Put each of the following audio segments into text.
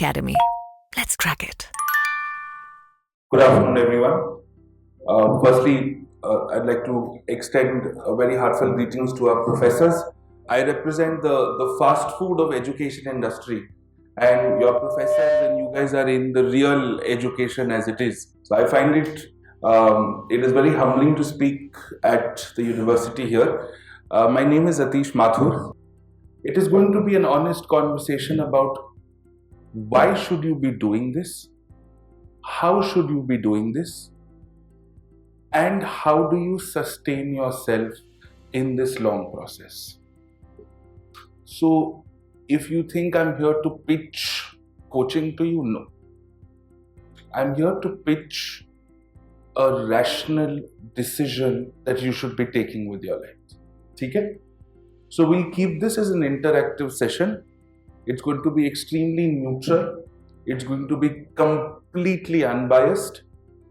Unacademy. Let's crack it. Good afternoon, everyone. Firstly, I'd like to extend a very heartfelt greetings to our professors. I represent the fast food of education industry, and your professors and you guys are in the real education as it is. So I find it is very humbling to speak at the university here. My name is Atish Mathur. It is going to be an honest conversation about why should you be doing this? How should you be doing this? And how do you sustain yourself in this long process? So, if you think I'm here to pitch coaching to you, no. I'm here to pitch a rational decision that you should be taking with your life. Okay? So, we'll keep this as an interactive session. It's going to be extremely neutral. It's going to be completely unbiased.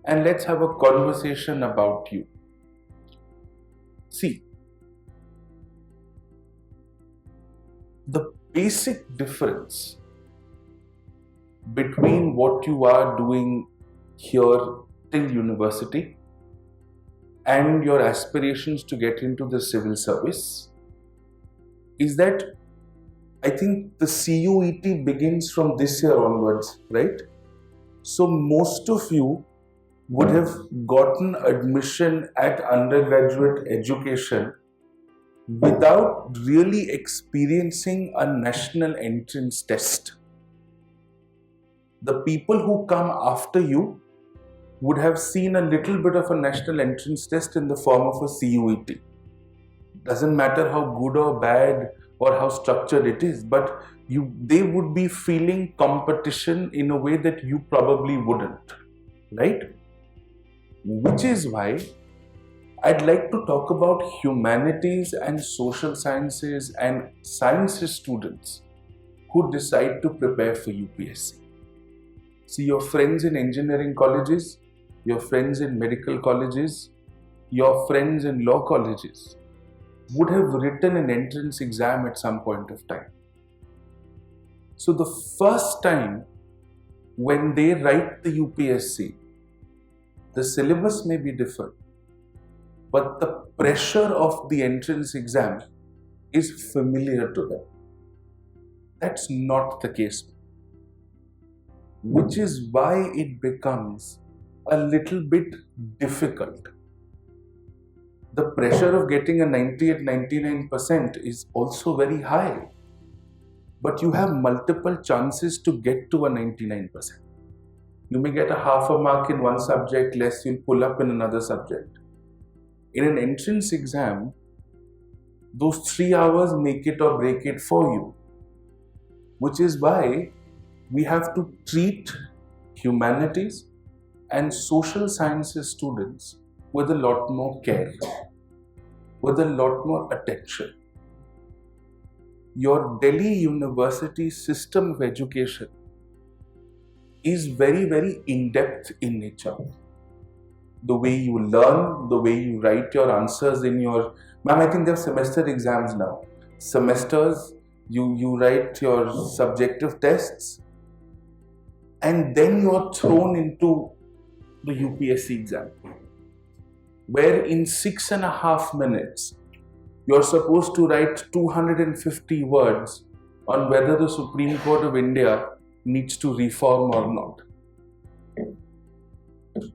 And let's have a conversation about you. See, the basic difference between what you are doing here till university and your aspirations to get into the civil service is that I think the CUET begins from this year onwards, right? So most of you would have gotten admission at undergraduate education without really experiencing a national entrance test. The people who come after you would have seen a little bit of a national entrance test in the form of a CUET. Doesn't matter how good or bad or how structured it is, but they would be feeling competition in a way that you probably wouldn't, right? Which is why I'd like to talk about humanities and social sciences and sciences students who decide to prepare for UPSC. See, your friends in engineering colleges, your friends in medical colleges, your friends in law colleges would have written an entrance exam at some point of time. So the first time when they write the UPSC, the syllabus may be different, but the pressure of the entrance exam is familiar to them. That's not the case. Which is why it becomes a little bit difficult. The pressure of getting a 98-99% is also very high. But you have multiple chances to get to a 99%. You may get a half a mark in one subject, less you'll pull up in another subject. In an entrance exam, those 3 hours make it or break it for you. Which is why we have to treat humanities and social sciences students with a lot more care, with a lot more attention. Your Delhi University system of education is very, very in-depth in nature. The way you learn, the way you write your answers in your... Ma'am, I think they have semester exams now. Semesters, you write your subjective tests, and then you are thrown into the UPSC exam, where in 6.5 minutes, you're supposed to write 250 words on whether the Supreme Court of India needs to reform or not.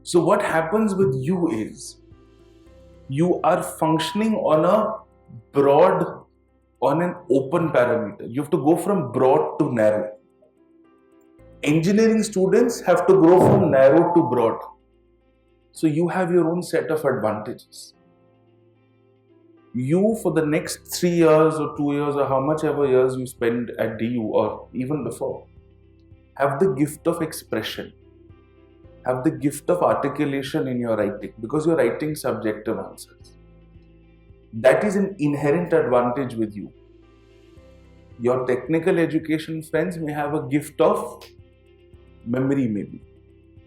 So what happens with you is, you are functioning on an open parameter. You have to go from broad to narrow. Engineering students have to go from narrow to broad. So you have your own set of advantages. You, for the next 3 years or 2 years or how much ever years you spend at DU or even before, have the gift of expression, have the gift of articulation in your writing, because you're writing subjective answers. That is an inherent advantage with you. Your technical education friends may have a gift of memory, maybe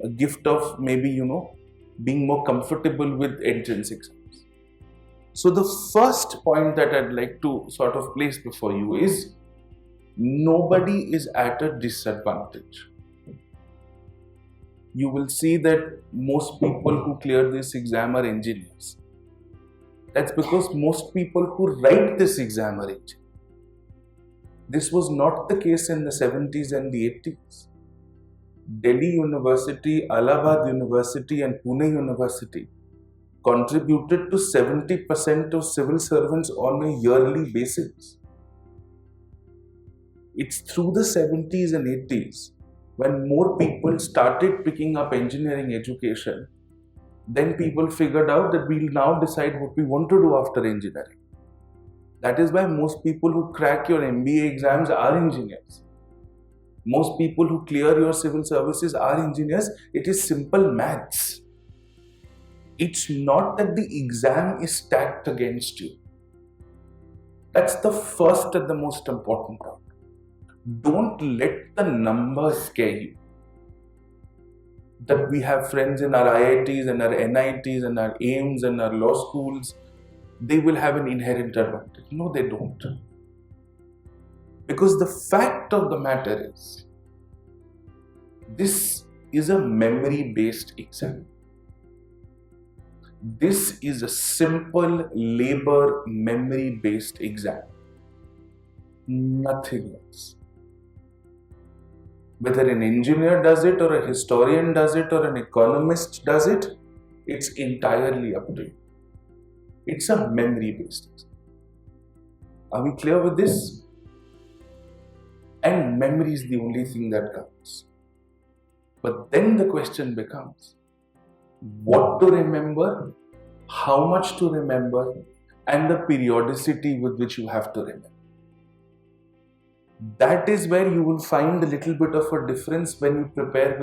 a gift of maybe, being more comfortable with entrance exams. So the first point that I'd like to sort of place before you is, nobody is at a disadvantage. You will see that most people who clear this exam are engineers. That's because most people who write this exam are engineers. This was not the case in the 70s and the 80s. Delhi University, Allahabad University and Pune University contributed to 70% of civil servants on a yearly basis. It's through the 70s and 80s when more people started picking up engineering education, then people figured out that we'll now decide what we want to do after engineering. That is why most people who crack your MBA exams are engineers. Most people who clear your civil services are engineers. It is simple maths. It's not that the exam is stacked against you. That's the first and the most important part. Don't let the numbers scare you. That we have friends in our IITs and our NITs and our AIMS and our law schools, they will have an inherent advantage. No, they don't. Because the fact of the matter is, this is a memory-based exam. This is a simple labor memory-based exam. Nothing else. Whether an engineer does it or a historian does it or an economist does it, it's entirely up to you. It's a memory-based exam. Are we clear with this? And memory is the only thing that counts. But then the question becomes, what to remember, how much to remember, and the periodicity with which you have to remember. That is where you will find a little bit of a difference when you prepare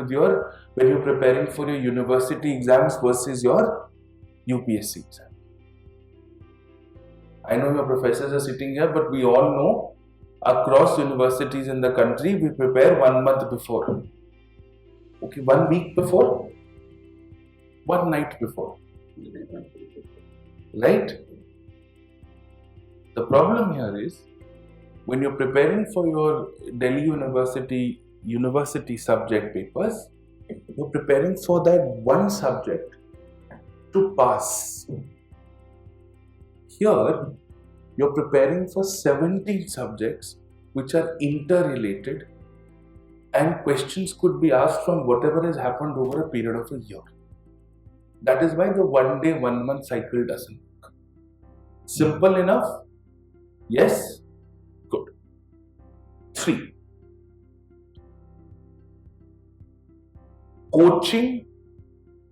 when you're preparing for your university exams versus your UPSC exam. I know your professors are sitting here, but we all know across universities in the country, we prepare 1 month before. Okay, 1 week before, 1 night before. Right? The problem here is, when you're preparing for your Delhi University subject papers, you're preparing for that one subject to pass. Here, you're preparing for 17 subjects which are interrelated, and questions could be asked from whatever has happened over a period of a year. That is why the 1 day, 1 month cycle doesn't work. Simple enough? Yes? Good. 3. Coaching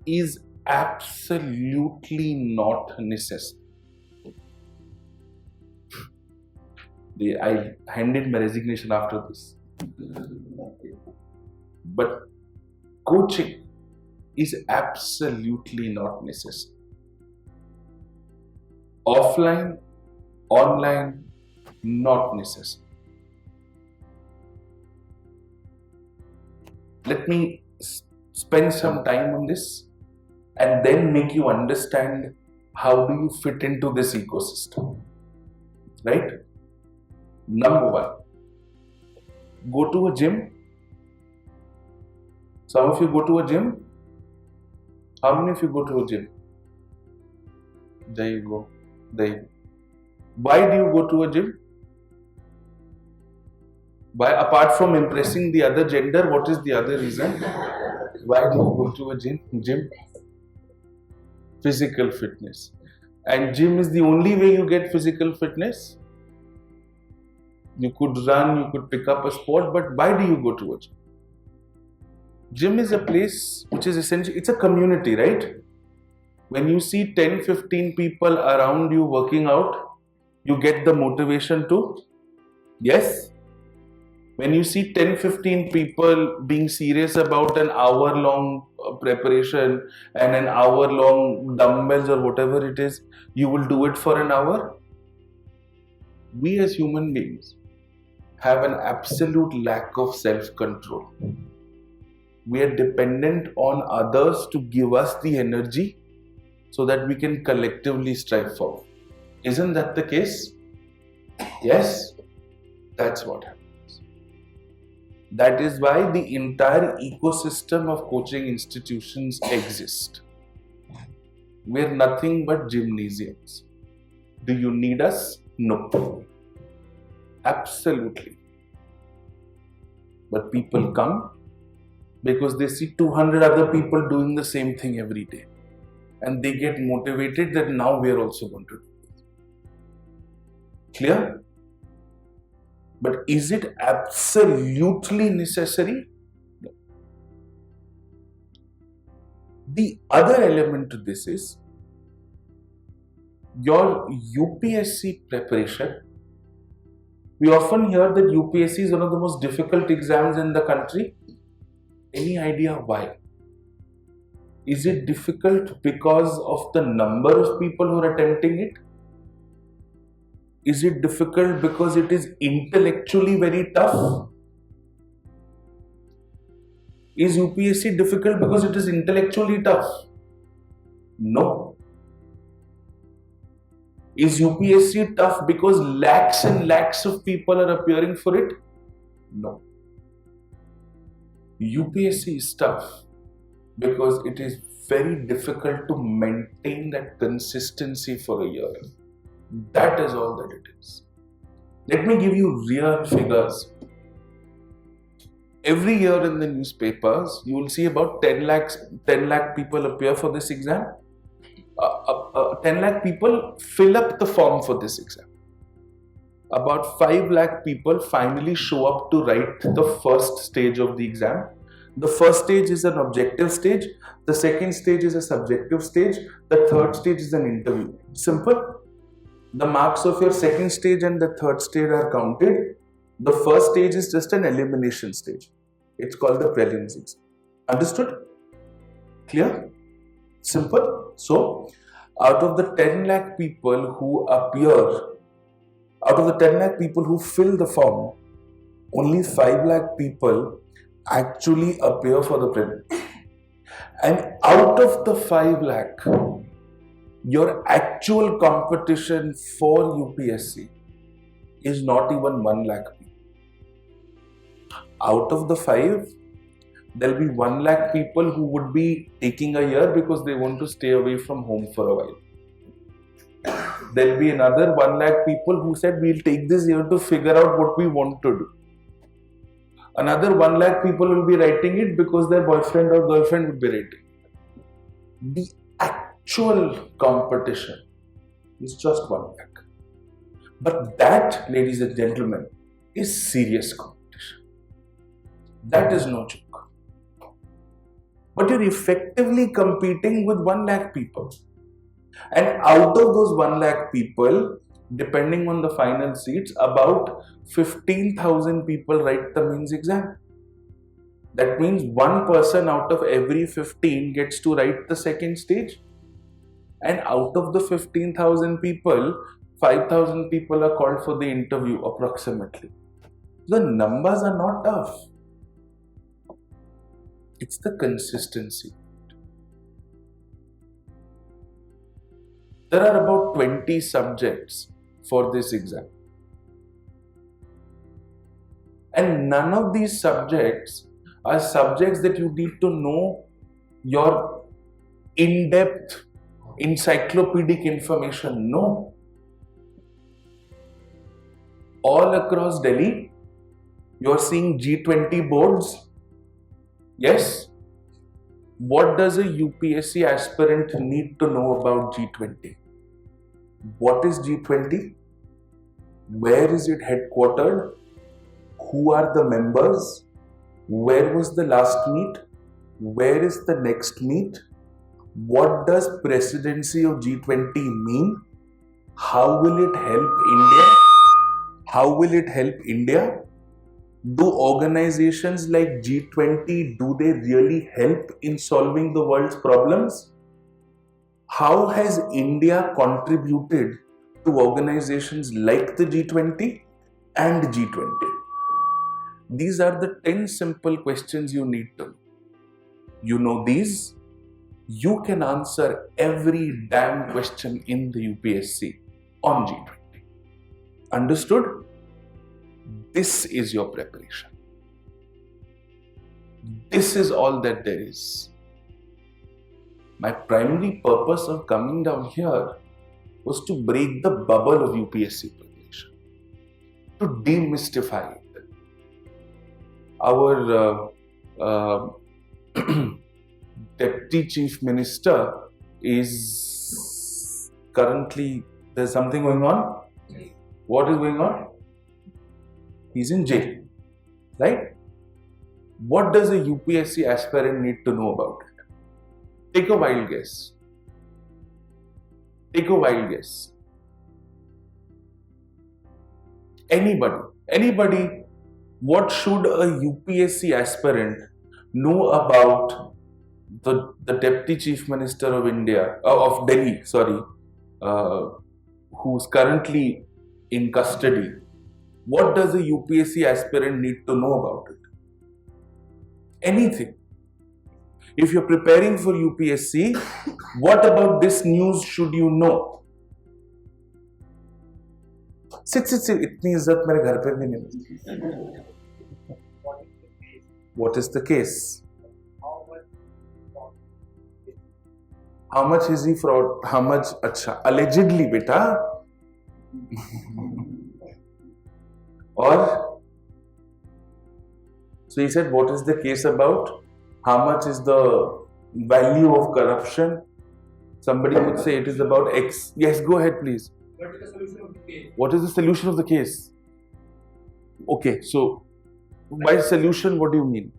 is absolutely not necessary. I handed my resignation after this. But coaching is absolutely not necessary. Offline, online, not necessary. Let me spend some time on this and then make you understand how do you fit into this ecosystem. Right? Number 1, go to a gym. Some of you go to a gym. How many of you go to a gym? There you go. There you go. Why do you go to a gym? Why, apart from impressing the other gender, what is the other reason? Why do you go to a gym? Physical fitness. And gym is the only way you get physical fitness? You could run, you could pick up a sport, but why do you go to a gym? Gym is a place which is essentially, it's a community, right? When you see 10-15 people around you working out, you get the motivation to, yes? When you see 10-15 people being serious about an hour-long preparation and an hour-long dumbbells or whatever it is, you will do it for an hour? We as human beings have an absolute lack of self-control. We are dependent on others to give us the energy so that we can collectively strive forward. Isn't that the case? Yes, that's what happens. That is why the entire ecosystem of coaching institutions exist. We're nothing but gymnasiums. Do you need us? No. Absolutely. But people come because they see 200 other people doing the same thing every day. And they get motivated that now we are also going to do it. Clear? But is it absolutely necessary? No. The other element to this is your UPSC preparation. We often hear that UPSC is one of the most difficult exams in the country. Any idea why? Is it difficult because of the number of people who are attempting it? Is it difficult because it is intellectually very tough? Is UPSC difficult because it is intellectually tough? No. Is UPSC tough because lakhs and lakhs of people are appearing for it? No. UPSC is tough because it is very difficult to maintain that consistency for a year. That is all that it is. Let me give you real figures. Every year in the newspapers, you will see about 10 lakh people appear for this exam. 10 lakh people fill up the form for this exam. About 5 lakh people finally show up to write the first stage of the exam. The first stage is an objective stage. The second stage is a subjective stage. The third stage is an interview. Simple. The marks of your second stage and the third stage are counted. The first stage is just an elimination stage. It's called the prelims exam. Understood? Clear? Simple. So, out of the 10 lakh people who appear, out of the 10 lakh people who fill the form, only 5 lakh people actually appear for the prelims. And out of the 5 lakh, your actual competition for UPSC is not even 1 lakh people. Out of the 5, there will be 1 lakh people who would be taking a year because they want to stay away from home for a while. There will be another 1 lakh people who said we'll take this year to figure out what we want to do. Another 1 lakh people will be writing it because their boyfriend or girlfriend would be writing. The actual competition is just 1 lakh. But that, ladies and gentlemen, is serious competition. That is no joke. But you're effectively competing with 1 lakh people. And out of those 1 lakh people, depending on the final seats, about 15,000 people write the mains exam. That means one person out of every 15 gets to write the second stage. And out of the 15,000 people, 5,000 people are called for the interview approximately. The numbers are not tough. It's the consistency. There are about 20 subjects for this exam. And none of these subjects are subjects that you need to know your in-depth encyclopedic information. No. All across Delhi, you are seeing G20 boards. Yes. What does a UPSC aspirant need to know about G20? What is G20? Where is it headquartered? Who are the members? Where was the last meet? Where is the next meet? What does presidency of G20 mean? How will it help India? How will it help India? Do organizations like G20, do they really help in solving the world's problems? How has India contributed to organizations like the G20 and G20? These are the 10 simple questions you need to know. You know these, you can answer every damn question in the UPSC on G20. Understood? This is your preparation. This is all that there is. My primary purpose of coming down here was to break the bubble of UPSC preparation, to demystify it. Our Deputy Chief Minister is currently, there's something going on. What is going on? He's in jail, right? What does a UPSC aspirant need to know about it? Take a wild guess. Take a wild guess. Anybody, what should a UPSC aspirant know about the Deputy Chief Minister of India, of Delhi, who's currently in custody? What does a UPSC aspirant need to know about it? Anything. If you're preparing for UPSC, what about this news should you know? Sit. इतनी इज्जत मेरे घर पे भी नहीं. What is the case? How much is he fraud? How much? अच्छा, allegedly, beta. Or, so he said, what is the case about? How much is the value of corruption? Somebody would say it is about X. Yes, go ahead, please. What is the solution of the case? What is the solution of the case? Okay, so by solution, what do you mean?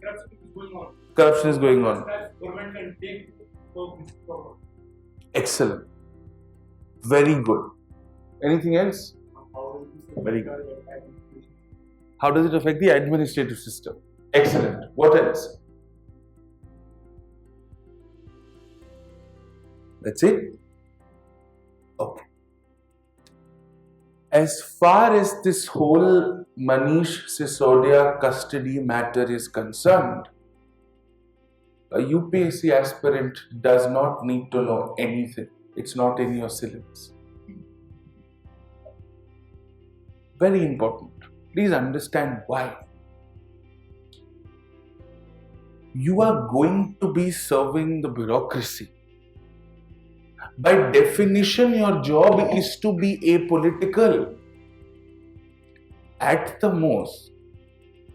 Corruption is going on. Corruption is going on. Government can take over. Excellent. Very good. Anything else? Very good. How does it affect the administrative system? Excellent. What else? That's it? Okay. As far as this whole Manish Sisodia custody matter is concerned, a UPSC aspirant does not need to know anything. It's not in your syllabus. Very important. Please understand why. You are going to be serving the bureaucracy. By definition, your job is to be apolitical. At the most,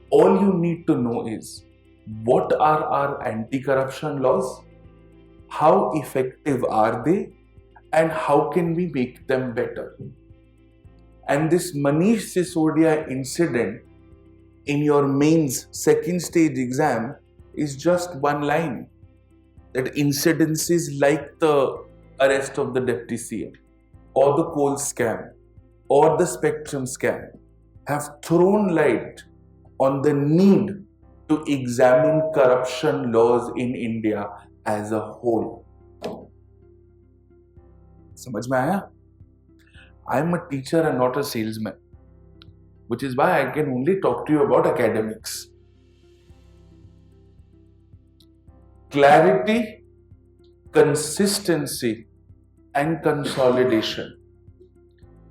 all you need to know is what are our anti-corruption laws, how effective are they, and how can we make them better. And this Manish Sisodia incident in your mains second stage exam is just one line. That incidences like the arrest of the deputy CM or the coal scam or the spectrum scam have thrown light on the need to examine corruption laws in India as a whole. समझ में आया? I am a teacher and not a salesman, which is why I can only talk to you about academics. Clarity, consistency, and consolidation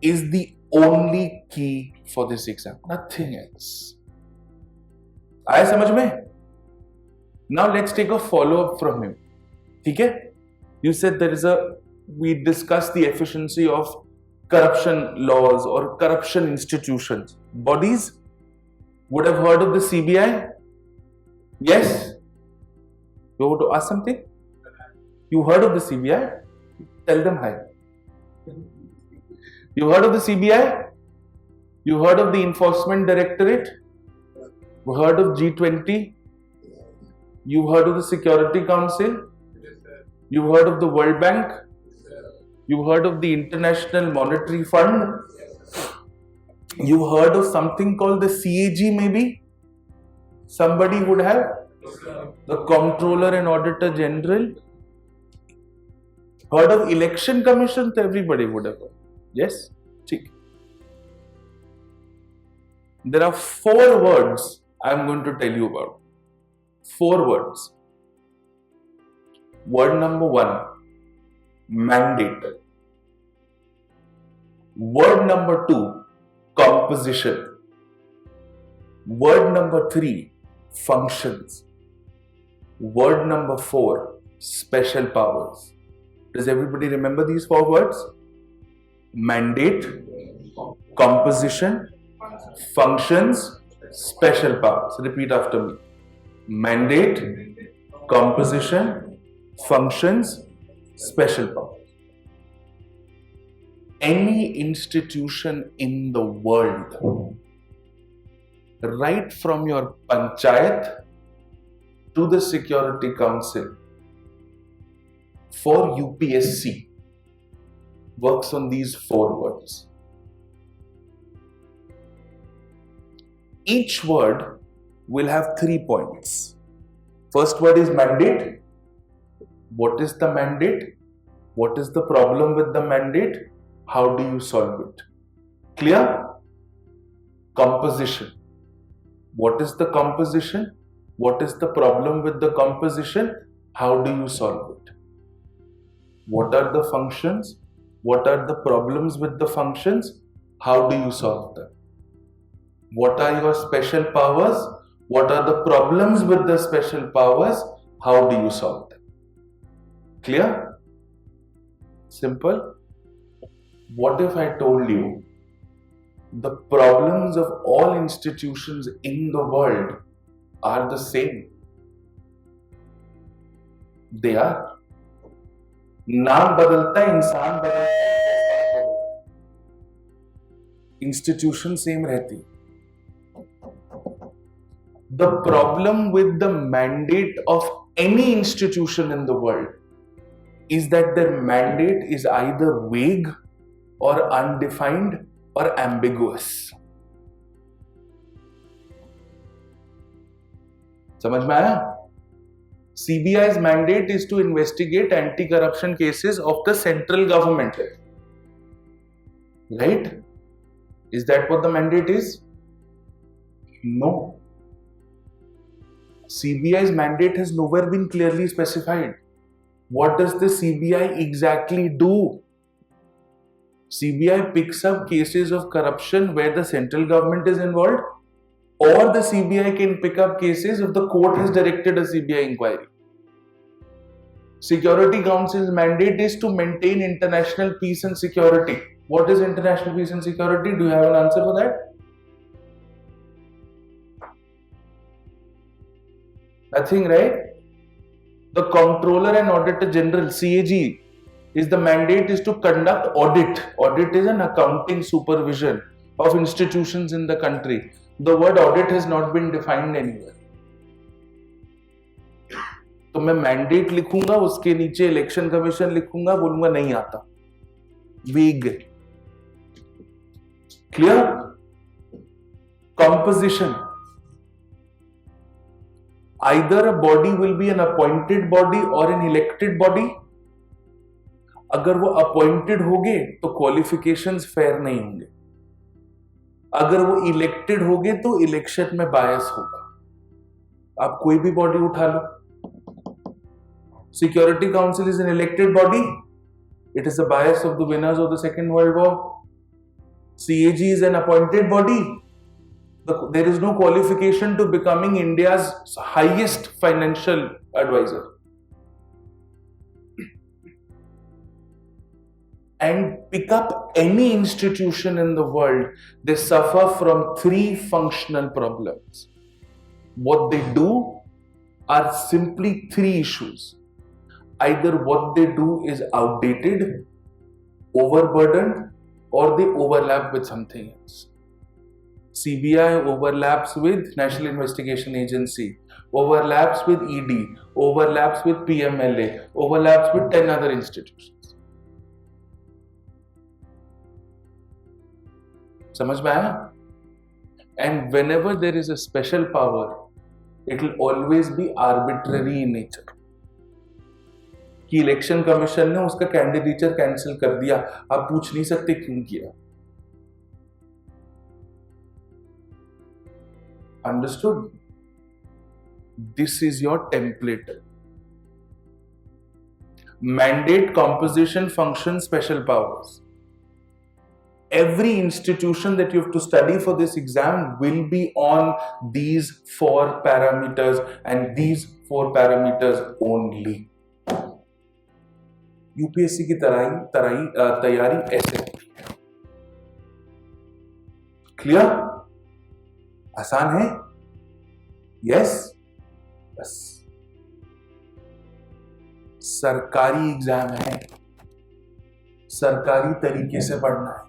is the only key for this exam. Nothing else. आया समझ में? Now let's take a follow-up from him. ठीक है? You said we discussed the efficiency of corruption laws or corruption institutions. Bodies would have heard of the CBI? Yes? You want to ask something? You heard of the CBI? Tell them hi. You heard of the CBI? You heard of the Enforcement Directorate? You heard of G20? You heard of the Security Council? You heard of the World Bank? You heard of the International Monetary Fund? You heard of something called the CAG maybe? Somebody would have? The Comptroller and Auditor General? Heard of Election Commission? Everybody would have heard. Yes? ठीक. There are 4 words I am going to tell you about. 4 words. Word number 1, mandate. Word number 2, composition. Word number 3, functions. Word number 4, special powers. Does everybody remember these 4 words? Mandate, composition, functions, special powers. Repeat after me. Mandate, composition, functions, special powers. Any institution in the world, right from your panchayat to the Security Council, for UPSC, works on these 4 words. Each word will have 3 points. First word is mandate. What is the mandate? What is the problem with the mandate? How do you solve it? Clear? Composition. What is the composition? What is the problem with the composition? How do you solve it? What are the functions? What are the problems with the functions? How do you solve them? What are your special powers? What are the problems with the special powers? How do you solve them? Clear? Simple? What if I told you the problems of all institutions in the world are the same? They are. नाम बदलता है, इंसान बदलता है, institution same रहती. The problem with the mandate of any institution in the world is that their mandate is either vague or undefined or ambiguous. समझ में आया? CBI's mandate is to investigate anti-corruption cases of the central government. Right? Is that what the mandate is? No. CBI's mandate has nowhere been clearly specified. What does the CBI exactly do? CBI picks up cases of corruption where the central government is involved, or the CBI can pick up cases if the court has directed a CBI inquiry. Security Council's mandate is to maintain international peace and security. What is international peace and security? Do you have an answer for that? Nothing, right? The Comptroller and Auditor General, CAG, is the mandate is to conduct audit. Audit is an accounting supervision of institutions in the country. The word audit has not been defined anywhere. तो मैं mandate लिखूंगा, उसके नीचे election commission लिखूंगा, बोलूंगा नहीं आता, वीग. Clear? Composition. Either a body will be an appointed body or an elected body. अगर वो appointed होंगे तो qualifications fair नहीं होंगे. अगर वो elected होंगे तो election में bias होगा. आप कोई भी body उठा लो. Security Council is an elected body. It is the bias of the winners of the Second World War. CAG is an appointed body. There is no qualification to becoming India's highest financial advisor. And pick up any institution in the world, they suffer from 3 functional problems. What they do are simply 3 issues. Either what they do is outdated, overburdened, or they overlap with something else. CBI overlaps with National Investigation Agency, overlaps with ED, overlaps with PMLA, overlaps with 10 other institutions. समझ में आया? And whenever there is a special power, it will always be arbitrary in nature. कि election commission ने उसका candidature cancel कर दिया, आप पूछ नहीं सकते क्यों किया. Understood? This is your template. Mandate, composition, function, special powers. every institution that you have to study for this exam will be on these 4 parameters and these 4 parameters only. UPSC की तैयारी ऐसे होती है. क्लियर? आसान है? Yes? बस सरकारी exam है, सरकारी तरीके से पढ़ना है.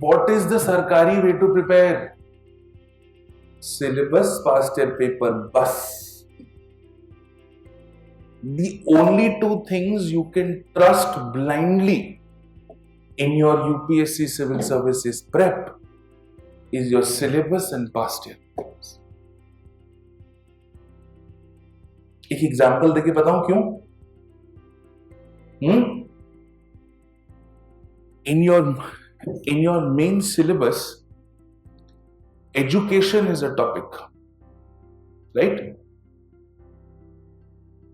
What is the Sarkari way to prepare? Syllabus, past year paper, bus. The only 2 things you can trust blindly in your UPSC civil services prep is your syllabus and past year papers. एक example देके बताऊं क्यों? In your main syllabus, education is a topic, right?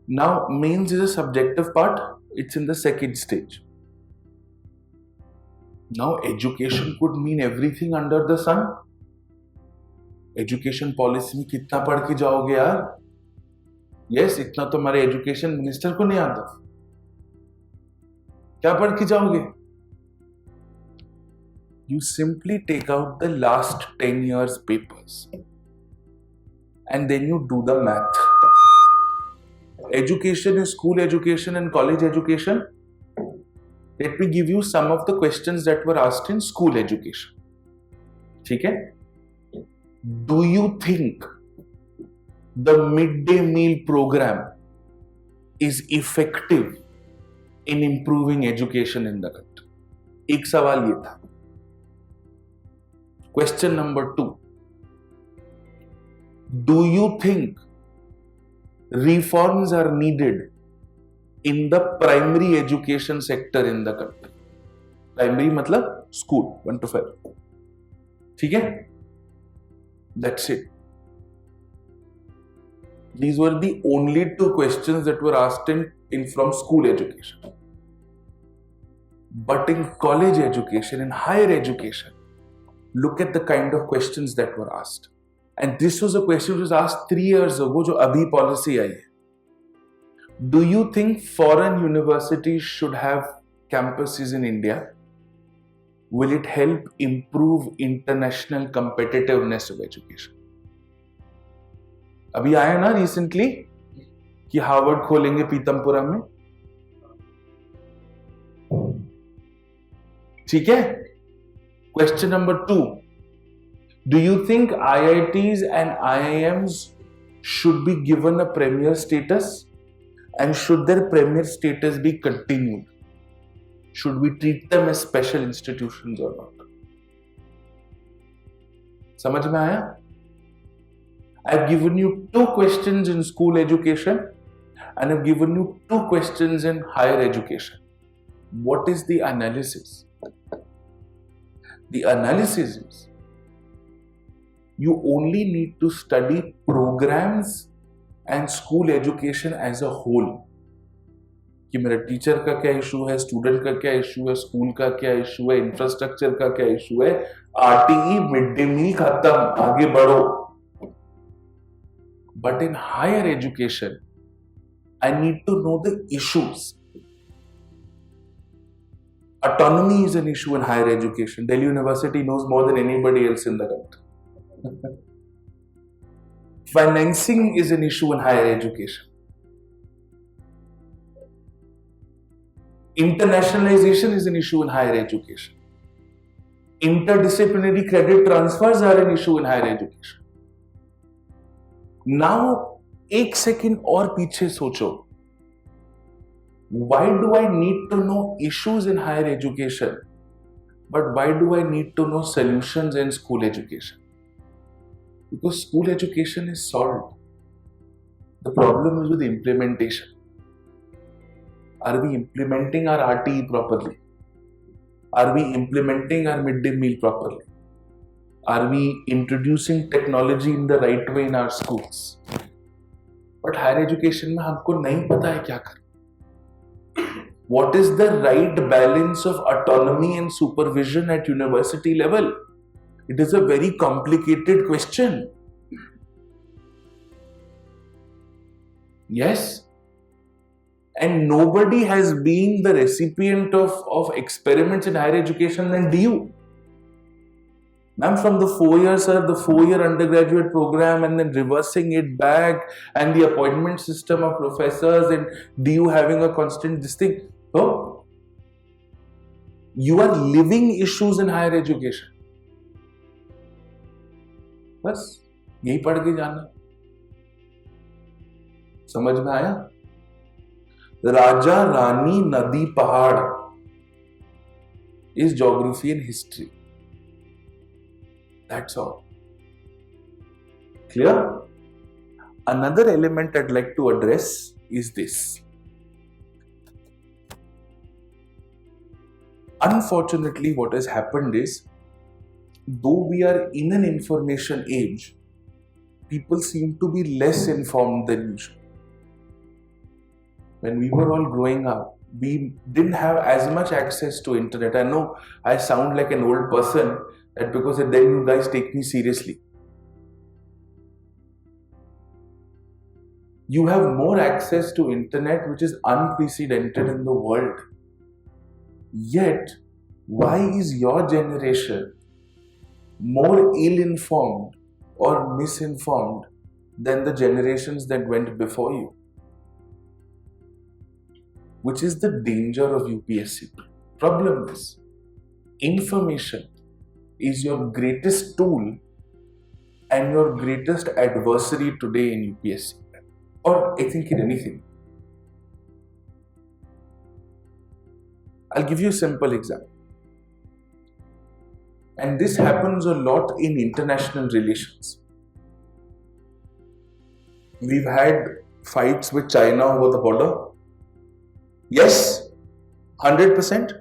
Now, mains is a subjective part. It's in the second stage. Now, education could mean everything under the sun. Education policy में कितना पढ़ के जाओगे यार? Yes, इतना तो हमारे education minister को नहीं आता. क्या पढ़ के जाओगे? You simply take out the last 10 years papers and then you do the math. Education is school education and college education. Let me give you some of the questions that were asked in school education. ठीक है? Do you think the midday meal program is effective in improving education in the country? एक सवाल ये था. Question number 2. Do you think reforms are needed in the primary education sector in the country? Primary मतलब school 1 to 5. ठीक है? That's it. These were the only 2 questions that were asked in from school education. But in college education, in higher education, look at the kind of questions that were asked. And this was a question which was asked 3 years ago, जो अभी policy आई है. Do you think foreign universities should have campuses in India? Will it help improve international competitiveness of education? अभी आया ना recently कि Harvard खोलेंगे पीतमपुरा में. ठीक है? Question number 2. Do you think IITs and IIMs should be given a premier status? And should their premier status be continued? Should we treat them as special institutions or not? समझ में आया? I've given you 2 questions in school education and I've given you 2 questions in higher education. What is the analysis? The analysis is you only need to study programs and school education as a whole. कि मेरा teacher का क्या issue है, student का क्या issue है, school का क्या इशू है, इंफ्रास्ट्रक्चर का क्या इशू है, आरटीई मिड डे मील खत्म, आगे बढ़ो. But in higher education, I need to know the issues. Autonomy is an issue in higher education. Delhi University knows more than anybody else in the country. Financing is an issue in higher education. Internationalization is an issue in higher education. Interdisciplinary credit transfers are an issue in higher education. Now, एक second और पीछे सोचो. Why do I need to know issues in higher education? But why do I need to know solutions in school education? Because school education is solved. The problem is with implementation. Are we implementing our RTE properly? Are we implementing our midday meal properly? Are we introducing technology in the right way in our schools? But higher education में हमको नहीं पता है क्या करें. What is the right balance of autonomy and supervision at university level? It is a very complicated question. Yes. And nobody has been the recipient of experiments in higher education than DU. Ma'am, from the 4 years, sir, the 4-year undergraduate program and then reversing it back and the appointment system of professors and DU having a constant this thing. So, you are living issues in higher education. बस यही पढ़ के जाना. समझ में आया? राजा रानी नदी पहाड़ is geography and history. That's all. Clear? Another element I'd like to address is this. Unfortunately, what has happened is, though we are in an information age, people seem to be less informed than usual. When we were all growing up, we didn't have as much access to internet. I know I sound like an old person, that because then you guys take me seriously. You have more access to internet, which is unprecedented in the world. Yet, why is your generation more ill-informed or misinformed than the generations that went before you? Which is the danger of UPSC. Problem is, information is your greatest tool and your greatest adversary today in UPSC. Or I think in anything. I'll give you a simple example. And this happens a lot in international relations. We've had fights with China over the border. Yes, 100%.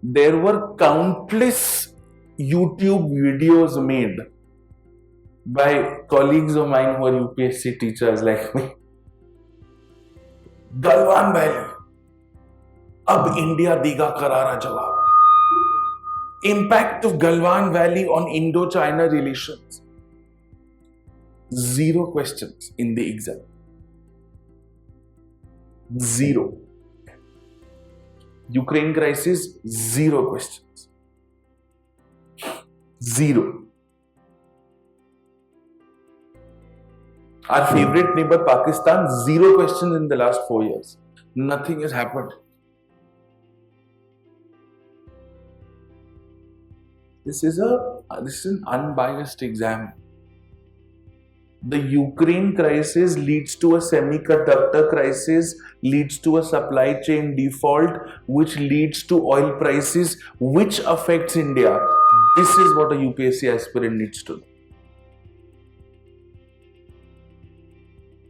There were countless YouTube videos made by colleagues of mine who are UPSC teachers like me. Galwan Valley. Ab India diga karara jawab. Impact of Galwan Valley on Indo-China relations. 0 questions in the exam. 0. Ukraine crisis, 0 questions. 0. Our favorite neighbor Pakistan, 0 questions in the last 4 years. Nothing has happened. This is an unbiased exam. The Ukraine crisis leads to a semiconductor crisis, leads to a supply chain default, which leads to oil prices, which affects India. This is what a UPSC aspirant needs to know.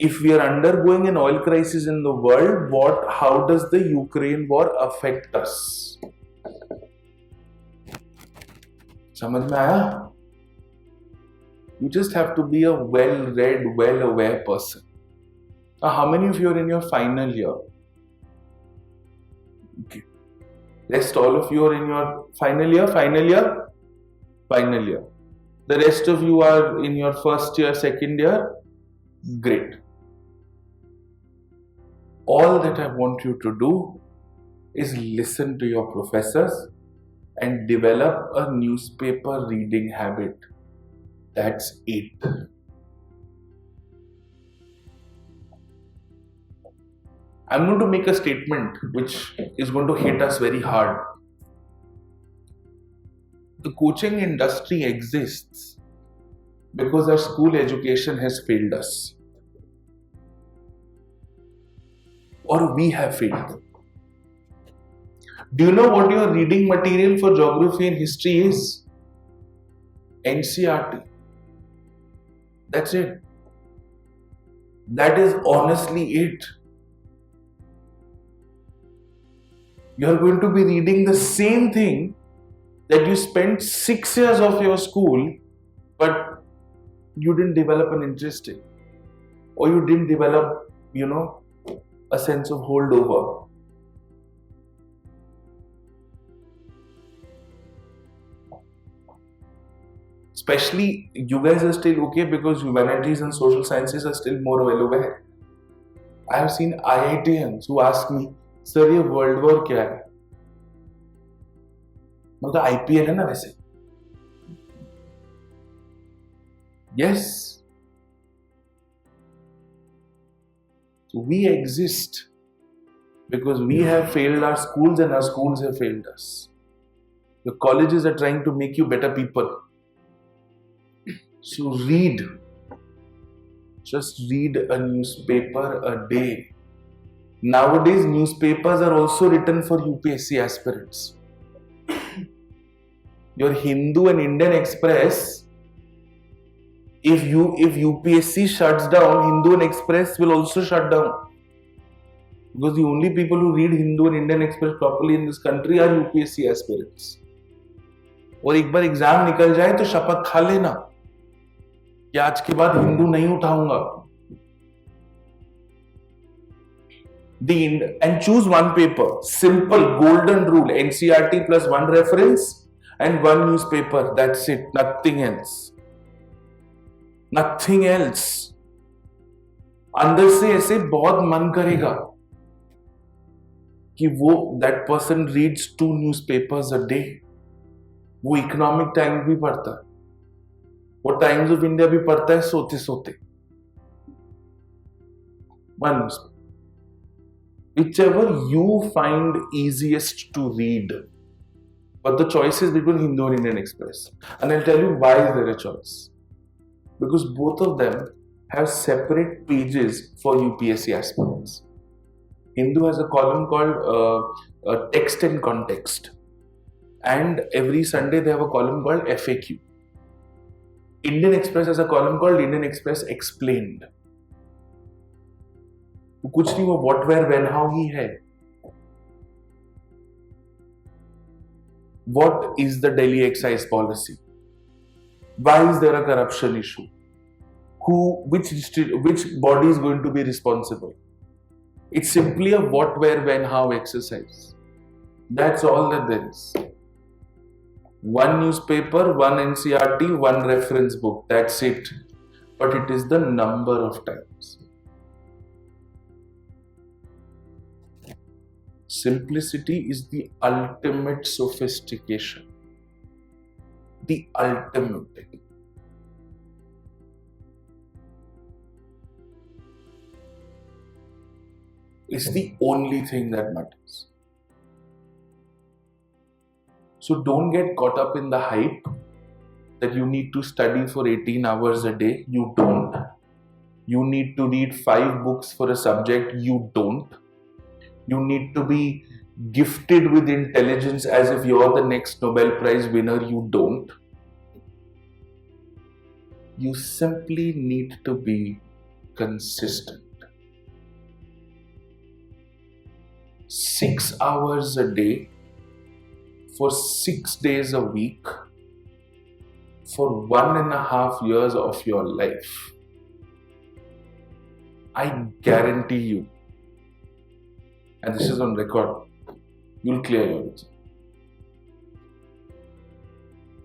If we are undergoing an oil crisis in the world, how does the Ukraine war affect us? समझ में आया? You just have to be a well-read, well-aware person. Now, how many of you are in your final year? Okay. Rest all of you are in your final year? Final year. The rest of you are in your first year, second year? Great. All that I want you to do is listen to your professors and develop a newspaper reading habit. That's it. I'm going to make a statement which is going to hit us very hard. The coaching industry exists because our school education has failed us. Or we have failed them. Do you know what your reading material for geography and history is? NCERT. That's it. That is honestly it. You are going to be reading the same thing that you spent 6 years of your school, but you didn't develop an interest in, or you didn't develop, a sense of holdover. especially you guys are still okay because humanities and social sciences are still more well aware. I have seen IITians who ask me, sir ये world war क्या है? मतलब IPL है ना वैसे? Yes. So we exist because we have failed our schools and our schools have failed us. The colleges are trying to make you better people. So read. Just read a newspaper a day. Nowadays, newspapers are also written for UPSC aspirants. Your Hindu and Indian Express, if UPSC shuts down, Hindu and Express will also shut down. Because the only people who read Hindu and Indian Express properly in this country are UPSC aspirants. और एक बार exam निकल जाए तो शपथ खा लेना कि आज के बाद हिंदू नहीं उठाऊंगा. And choose one paper. Simple golden rule. NCERT plus one reference and one newspaper. That's it. Nothing else. Nothing else. अंदर से ऐसे बहुत मन करेगा कि वो that person reads 2 newspapers a day. वो इकोनॉमिक टाइम्स भी पढ़ता है, वो टाइम्स ऑफ इंडिया भी पढ़ता है सोते सोते. One newspaper. Whichever you find easiest to read. But the choice is between Hindu and Indian Express. And I'll tell you why is there a choice. Because both of them have separate pages for UPSC aspirants. Hindu has a column called Text and Context. And every Sunday they have a column called FAQ. Indian Express has a column called Indian Express Explained. कुछ नहीं, वो what, where, when, how ही है. What is the Delhi excise policy? Why is there a corruption issue? Which body is going to be responsible? It's simply a what, where, when, how exercise. That's all that there is. One newspaper, one NCERT, one reference book. That's it. But it is the number of times. Simplicity is the ultimate sophistication. The ultimate. It's the only thing that matters. So don't get caught up in the hype that you need to study for 18 hours a day. You don't. You need to read 5 books for a subject. You don't. You need to be gifted with intelligence as if you're the next Nobel Prize winner. You don't. You simply need to be consistent. 6 hours a day for 6 days a week for 1.5 years of your life. I guarantee you, and this is on record, you'll clear your exam.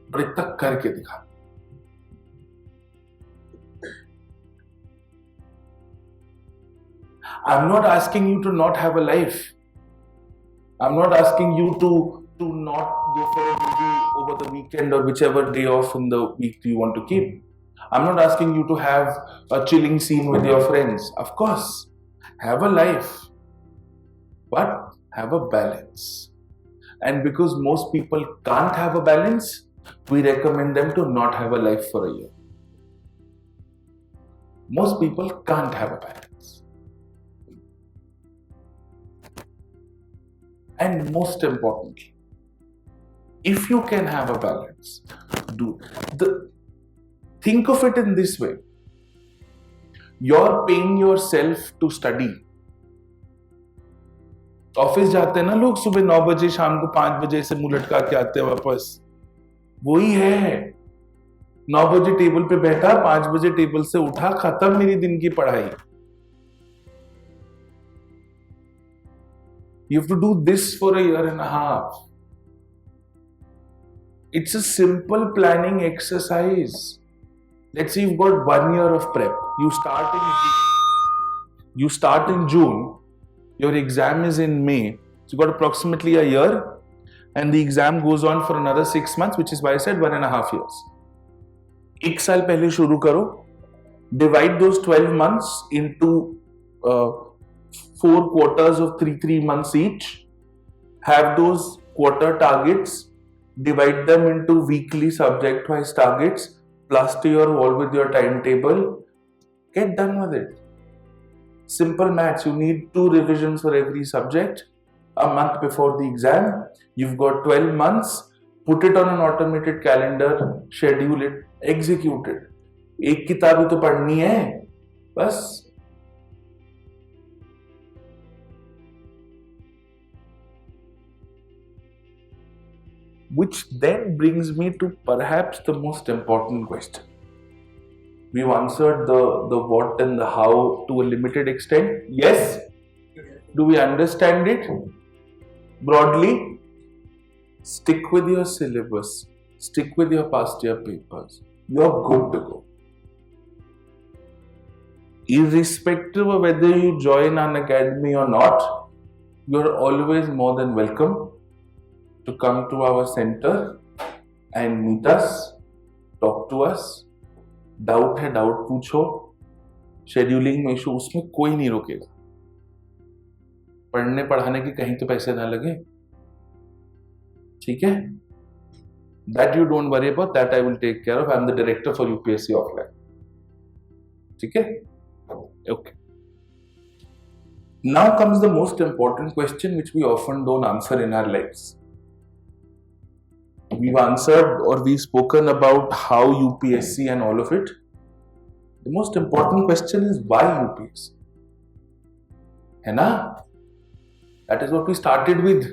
But इतना करके दिखा. I'm not asking you to not have a life. I'm not asking you to not go for a movie over the weekend or whichever day off in the week you want to keep. I'm not asking you to have a chilling scene with your friends. Of course, have a life, but have a balance. And because most people can't have a balance, we recommend them to not have a life for a year. Most people can't have a balance. And most importantly, if you can have a balance, think of it in this way. You're paying yourself to study. Office जाते हैं ना लोग, सुबह 9 बजे शाम को 5 बजे से मुंह लटका के आते हैं वापस. वही है. 9 बजे टेबल पे बैठा, 5 बजे टेबल से उठा, खत्म मेरी दिन की पढ़ाई. You have to do this for a year and a half. It's a simple planning exercise. Let's say you've got 1 year of prep. You start in June. Your exam is in May. So you've got approximately a year, and the exam goes on for another 6 months, which is why I said 1.5 years. 1 साल पहले शुरू करो. Divide those 12 months into 4 quarters of 3 months each. Have those quarter targets. Divide them into weekly subject-wise targets. Plaster your wall with your timetable. Get done with it. Simple maths. You need 2 revisions for every subject. A month before the exam. You've got 12 months. Put it on an automated calendar. Schedule it. Execute it. एक किताब ही तो पढ़नी है बस. Which then brings me to perhaps the most important question. We've answered the what and the how to a limited extent. Yes? Do we understand it? Broadly? Stick with your syllabus. Stick with your past year papers. You're good to go. Irrespective of whether you join Unacademy or not, you're always more than welcome to come to our center and meet us, talk to us. Doubt है doubt पूछो. Scheduling में issue उसमें कोई नहीं रोकेगा. पढ़ने पढ़ाने की कहीं तो पैसे ना लगे. ठीक है? That you don't worry about. That I will take care of. I'm the director for UPSC Offline. ठीक है? Okay. Now comes the most important question which we often don't answer in our lives. We've answered or we've spoken about how UPSC and all of it. The most important question is why UPSC? है ना? That is what we started with.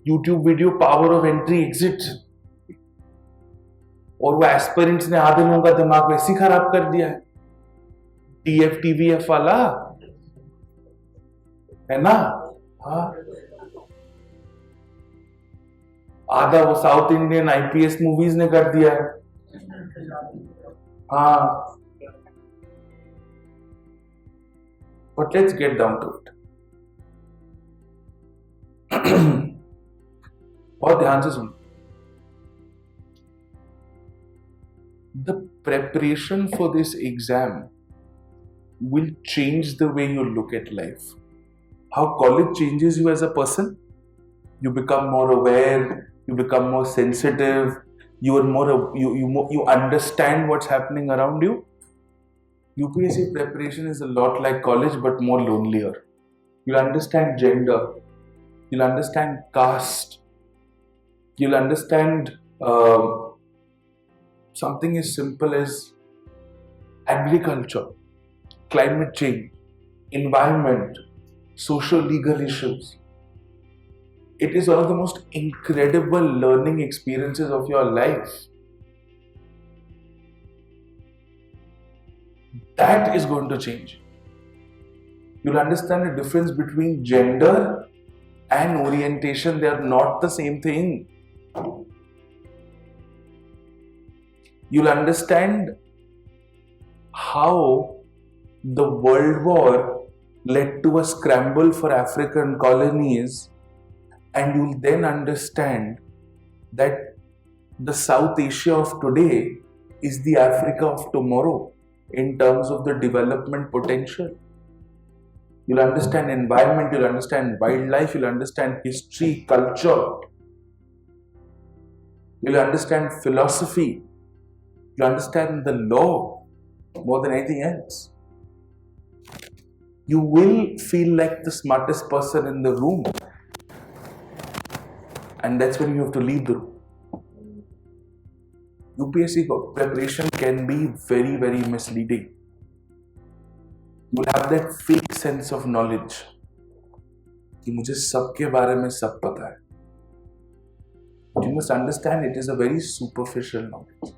YouTube video power of entry exit. और वो aspirants ने आधे लोगों का दिमाग वैसे ही खराब कर दिया है. TF वाला है ना. हाँ, आधा वो साउथ इंडियन IPS मूवीज ने कर दिया है. हाँ, but let's get down to it. बहुत ध्यान से सुनो. The preparation for this exam will change the way you look at life. How college changes you as a person. You become more aware. You become more sensitive. You are more. You understand what's happening around you. UPSC preparation is a lot like college, but more lonelier. You'll understand gender. You'll understand caste. You'll understand something as simple as agriculture, climate change, environment, social legal issues. It is one of the most incredible learning experiences of your life. That is going to change. You'll understand the difference between gender and orientation. They are not the same thing. You'll understand how the World War led to a scramble for African colonies, and you'll then understand that the South Asia of today is the Africa of tomorrow in terms of the development potential. You'll understand environment, you'll understand wildlife, you'll understand history, culture. You'll understand philosophy. You'll understand the law more than anything else. You will feel like the smartest person in the room. And that's when you have to leave the room. UPSC preparation can be very, very misleading. You will have that fake sense of knowledge कि मुझे सबके बारे में सब पता है. But you must understand it is a very superficial knowledge.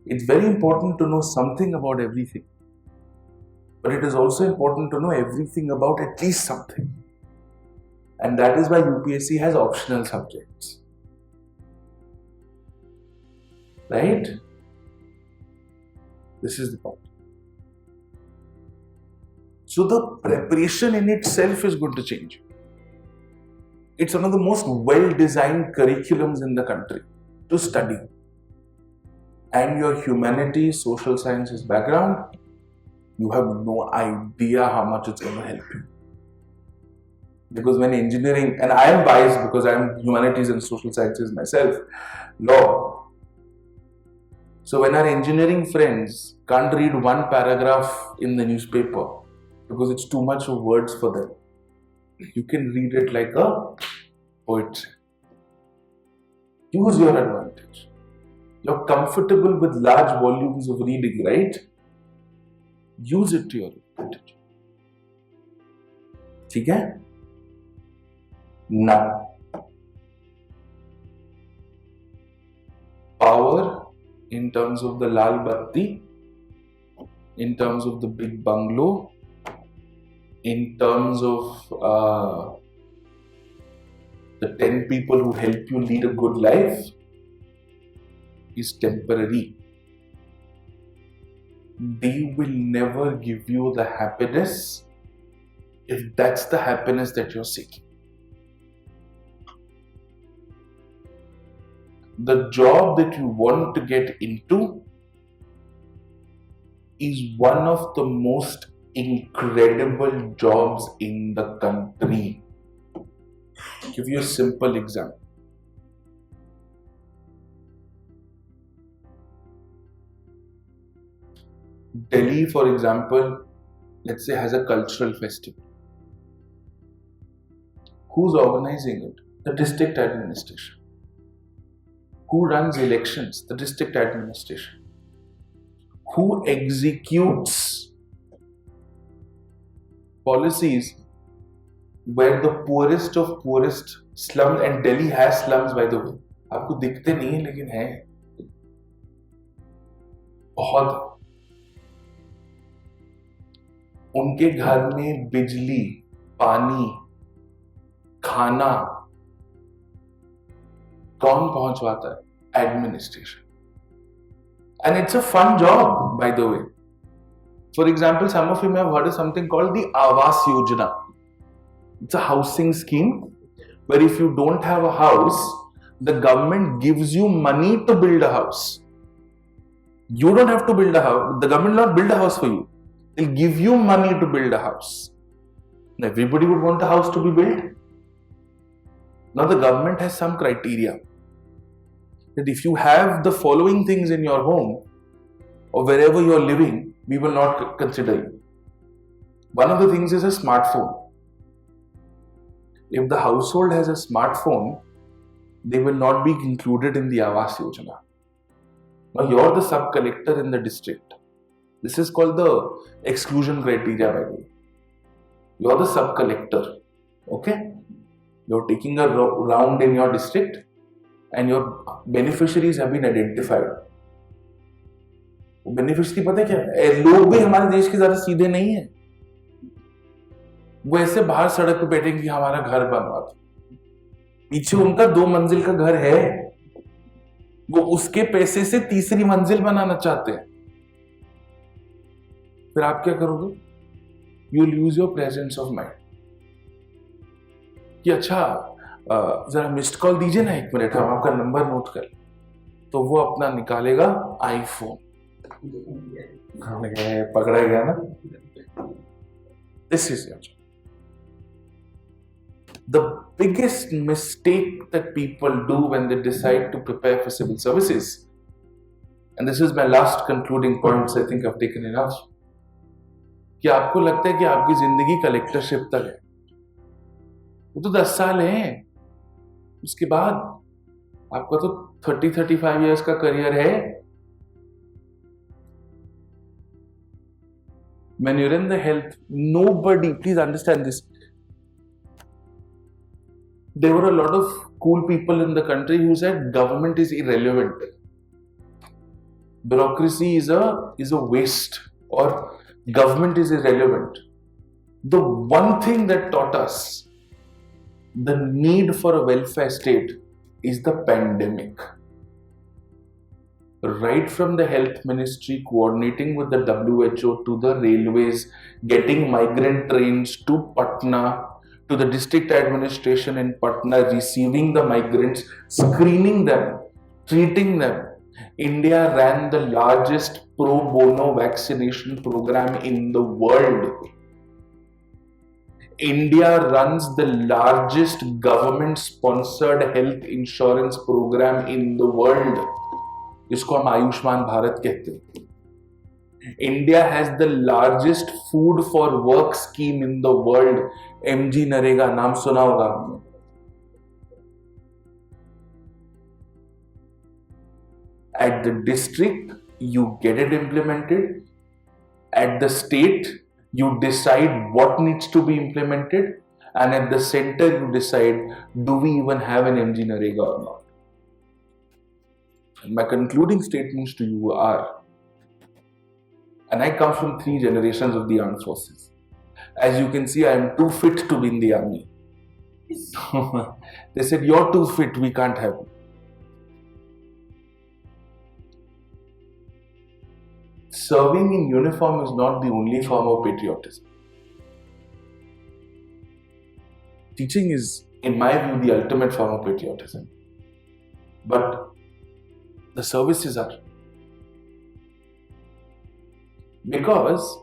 It's very important to know something about everything. But it is also important to know everything about at least something. And that is why UPSC has optional subjects. Right? This is the point. So the preparation in itself is going to change. It's one of the most well-designed curriculums in the country to study. And your humanities, social sciences background, you have no idea how much it's going to help you. Because when engineering, and I am biased because I am humanities and social sciences myself, law. So when our engineering friends can't read one paragraph in the newspaper because it's too much of words for them, you can read it like a poetry. Use your advantage. You're comfortable with large volumes of reading, right? Use it to your advantage. Okay? Now, power in terms of the Lal Batti, in terms of the big bungalow, in terms of the 10 people who help you lead a good life, is temporary. They will never give you the happiness if that's the happiness that you're seeking. The job that you want to get into is one of the most incredible jobs in the country. I'll give you a simple example. Delhi, for example, let's say has a cultural festival. Who's organizing it? The district administration. Who runs elections? The district administration. Who executes policies where the poorest of poorest slums, and Delhi has slums by the way. आपको दिखते नहीं है लेकिन है बहुत. उनके घर में बिजली, पानी, खाना कौन पहुंचवाता है? Administration. And it's a fun job, by the way. For example, some of you may have heard of something called the Awas Yojana. It's a housing scheme where if you don't have a house, the government gives you money to build a house. You don't have to build a house. The government will not build a house for you. They'll give you money to build a house. Now, everybody would want a house to be built. Now, the government has some criteria. That if you have the following things in your home or wherever you're living, we will not consider you. One of the things is a smartphone. If the household has a smartphone, they will not be included in the Awas Yojana. Now you're the sub-collector in the district. This is called the exclusion criteria, by the way. You're the sub-collector. Okay? You're taking a round in your district and your beneficiaries have been identified. Beneficiary पता है क्या? लोग भी हमारे देश के ज्यादा सीधे नहीं है. वो ऐसे बाहर सड़क पे बैठेंगे कि हमारा घर बनवा दो. पीछे उनका 2 मंजिल का घर है, वो उसके पैसे से तीसरी मंजिल बनाना चाहते हैं. फिर आप क्या करोगे? You will use your presence of mind कि अच्छा जरा मिस्ड कॉल दीजिए ना, 1 मिनट हम आपका नंबर नोट कर. तो वो अपना निकालेगा आईफोन. पकड़ा गया ना. This is your job. The biggest mistake that people do when they decide to prepare for civil services, and this is my last concluding points, I think I've taken enough, कि आपको लगता है कि आपकी जिंदगी कलेक्टरशिप तक है. वो तो 10 साल हैं. उसके बाद आपका तो 30-35 years का करियर है. When you're in the health, nobody, please understand this. There were a lot of cool people in the country who said government is irrelevant. Bureaucracy is a waste, or government is irrelevant. The one thing that taught us the need for a welfare state is the pandemic. Right from the health ministry coordinating with the WHO to the railways, getting migrant trains to Patna, to the district administration in Patna, receiving the migrants, screening them, treating them. India ran the largest pro bono vaccination program in the world. India runs the largest government sponsored health insurance program in the world. इसको हम आयुष्मान भारत कहते हैं. India has the largest food for work scheme in the world. MG NREGA नाम सुना होगा आपने. At the district, you get it implemented. At the state, you decide what needs to be implemented. And at the center, you decide, do we even have an MG Narega or not? And my concluding statements to you are, and I come from 3 generations of the armed forces. As you can see, I am too fit to be in the army. They said, you're too fit, we can't have you. Serving in uniform is not the only form of patriotism. Teaching is, in my view, the ultimate form of patriotism. But the services are. Because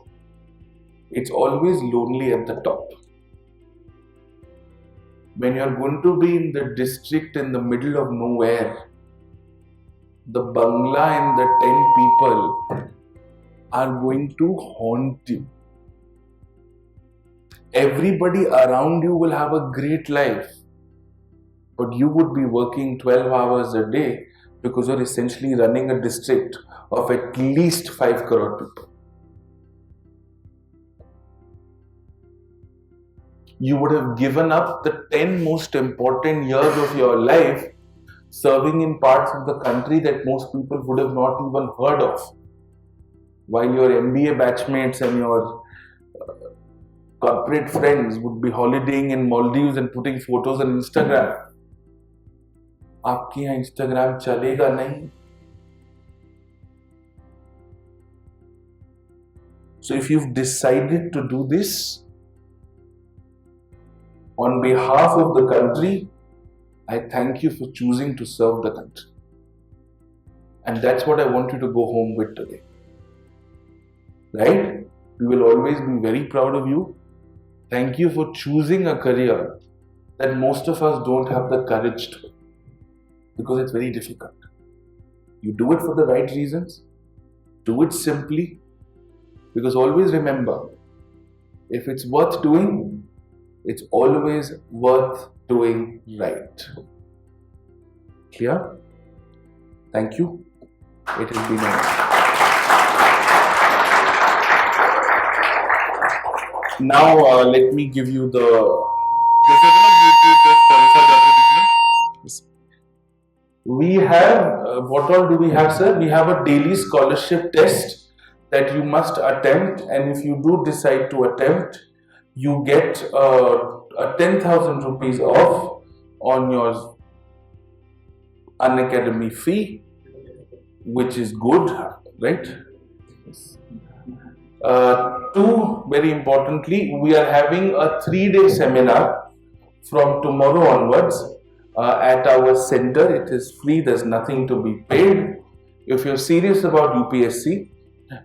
it's always lonely at the top. When you're going to be in the district in the middle of nowhere, the bangla and the 10 people are going to haunt you. Everybody around you will have a great life, but you would be working 12 hours a day because you're essentially running a district of at least 5 crore people. You would have given up the 10 most important years of your life serving in parts of the country that most people would have not even heard of. While your MBA batchmates and your corporate friends would be holidaying in Maldives and putting photos on Instagram. आपके यहाँ Instagram चलेगा नहीं. So if you've decided to do this on behalf of the country, I thank you for choosing to serve the country. And that's what I want you to go home with today. Right? We will always be very proud of you. Thank you for choosing a career that most of us don't have the courage to, because it's very difficult. You do it for the right reasons. Do it simply. Because always remember, if it's worth doing, it's always worth doing right. Clear? Thank you. It has been a... Now let me give you the... We have, what all do we have, sir? We have a daily scholarship test that you must attempt, and if you do decide to attempt, you get a 10,000 rupees off on your Unacademy fee, which is good, right? Two, very importantly, we are having a 3-day seminar from tomorrow onwards at our center. It is free, there's nothing to be paid. If you're serious about UPSC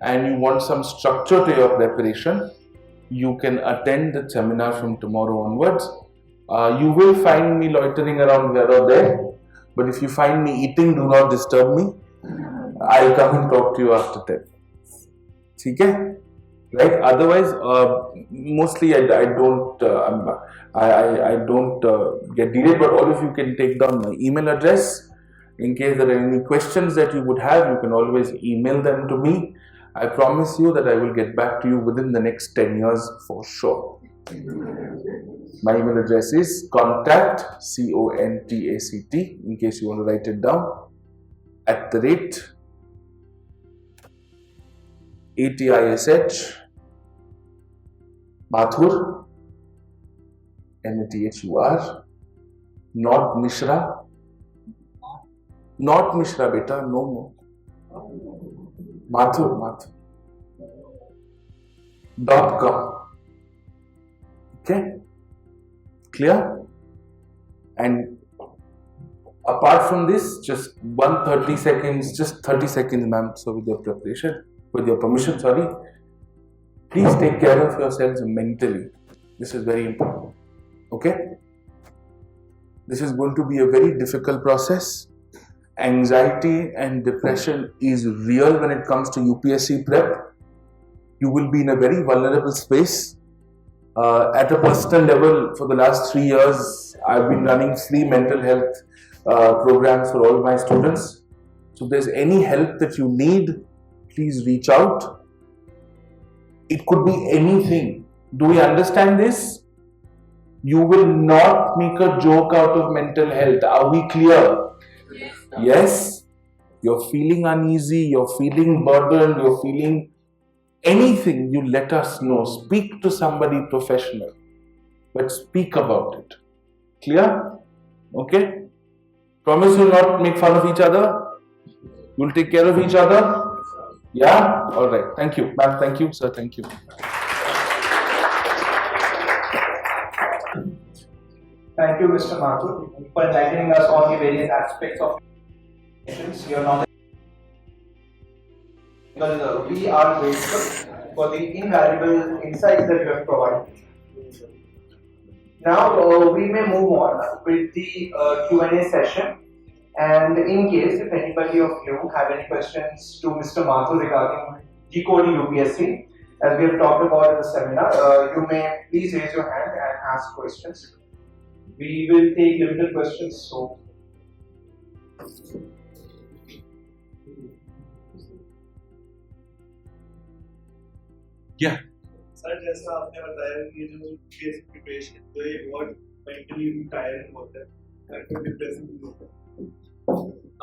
and you want some structure to your preparation, you can attend the seminar from tomorrow onwards. You will find me loitering around here or there, but if you find me eating, do not disturb me. I'll come and talk to you after 10. Okay? Right? Otherwise, mostly I don't get delayed, but all of you can take down my email address. In case there are any questions that you would have, you can always email them to me. I promise you that I will get back to you within the next 10 years for sure. My email address is contact, CONTACT, in case you want to write it down, @ ATISH Mathur, MATHUR, Not Mishra. Not Mishra, beta. No more. Mathur. .com. Okay? Clear? And apart from this, just 30 seconds, ma'am. So with your preparation, with your permission, sorry. Please take care of yourselves mentally. This is very important. Okay? This is going to be a very difficult process. Anxiety and depression is real when it comes to UPSC prep. You will be in a very vulnerable space. At a personal level, for the last 3 years, I've been running free mental health programs for all my students. So if there's any help that you need, please reach out. It could be anything. Do we understand this? You will not make a joke out of mental health. Are we clear? Yes? You're feeling uneasy, you're feeling burdened, you're feeling anything, you let us know. Speak to somebody professional. But speak about it. Clear? Okay? Promise you'll not make fun of each other? You'll take care of each other? Yeah? Alright. Thank you. Ma'am, thank you. Sir, thank you. Thank you, Mr. Mathur, for enlightening us on the various aspects of your knowledge. Because we are grateful for the invaluable insights that you have provided. Now we may move on with the Q&A session. And in case if anybody of you have any questions to Mr. Mathur regarding decoding UPSC, as we have talked about in the seminar, you may please raise your hand and ask questions. We will take limited questions, so. Yeah. Sir जैसा आपने बताया कि जो case preparation जो ये बहुत mentally tiring होता है, तो डिप्रेसिंग होता है।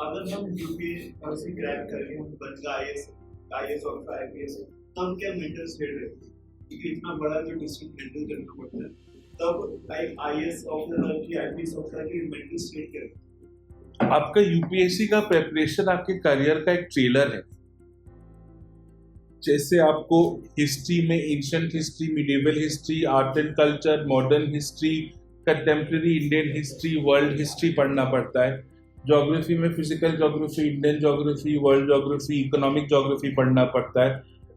अगर हम यूपीएससी क्रैक करेंगे, हम बन गए आईएएस और आईपीएस, तब क्या मेंटल स्टेट रहेगी? क्योंकि इतना बड़ा जो डिस्ट्रिक्ट हैंडल करना पड़ता है, तब आईएएस ऑफिसर की आईपीएस ऑफिसर की मेंटल स्टेट क्या है? आपका यूपीएससी का प्रेपरेशन आपके करियर का एक ट्रेलर है। जैसे आपको हिस्ट्री में ancient history, medieval history, art and culture, modern history, contemporary Indian history, world history पढ़ना पड़ता है। ज्योग्राफी में physical geography, Indian geography, world geography, economic geography पढ़ना पड़ता है,